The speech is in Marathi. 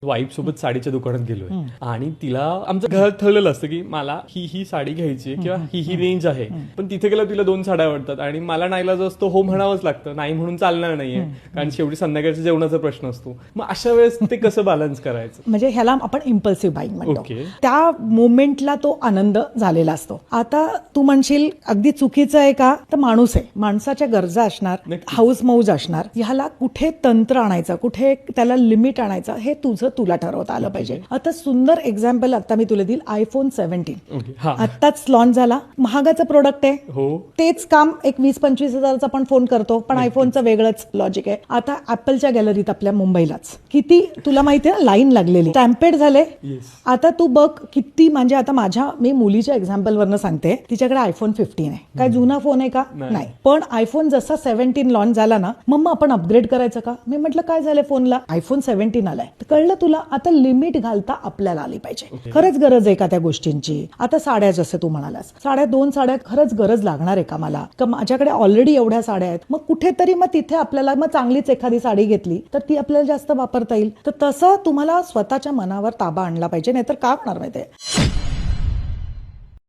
वाईफ सोबत साडीच्या दुकानात गेलोय आणि तिला आमचं घर ठरलेलं असतं की मला ही साडी घ्यायची आहे किंवा ही रेंज आहे, पण तिथे गेलं तिला 2 साड्या आवडतात आणि मला नाईलाज असतो हो म्हणावंच लागतं, नाही म्हणून चालणार नाहीये कारण शेवटी संध्याकाळच्या जेवणाचा प्रश्न असतो. मग अशा वेळेस ते कसं बॅलन्स करायचं? म्हणजे ह्याला आपण इम्पल्सिव्ह बाईंग म्हणतो. ओके. त्या मोमेंटला तो आनंद झालेला असतो. आता तू म्हणशील अगदी चुकीचं आहे का, तर माणूस आहे, माणसाच्या गरजा असणार, नक्की. हाऊस मौज असणार. ह्याला कुठे तंत्र आणायचं, कुठे त्याला लिमिट आणायचं, हे तुला ठरवता आलं पाहिजे. आता सुंदर एक्झाम्पल आता मी तुला देईल. IPhone 17 okay. हा. आत्ताच लॉन्च झाला. महागाचं प्रोडक्ट आहे. हो. तेच काम एक 20-25 हजाराचा पण फोन करतो, पण आयफोनचं वेगळंच लॉजिक आहे. आता ऍपलच्या गॅलरीत आपल्या मुंबईलाच किती तुला माहिती आहे, लाईन लागलेली, स्टॅम्पेड झाले. येस. आता तू बघ किती, म्हणजे आता मी मुलीच्या एक्झाम्पल वरनं सांगते, तिच्याकडे आयफोन 15 आहे. काय जुना फोन आहे का? नाही. पण आयफोन जसा 17 लॉन्च झाला ना, मम्मा आपण अपग्रेड करायचं का? मी म्हटलं काय झालं फोनला? आयफोन 17 आलाय. कळलं तुला? आता लिमिट घालता आपल्याला आली पाहिजे. खरंच गरज आहे का त्या गोष्टींची? आता साड्या, जसं तू म्हणालास, 2 साड्या खरंच गरज लागणार आहे का मला? का माझ्याकडे ऑलरेडी एवढ्या साड्या आहेत? मग कुठेतरी मग तिथे आपल्याला मग चांगलीच एखादी साडी घेतली तर ती आपल्याला जास्त वापरता येईल. तर तसं तुम्हाला स्वतःच्या मनावर ताबा आणला पाहिजे, नाहीतर काय होणार माहितीये.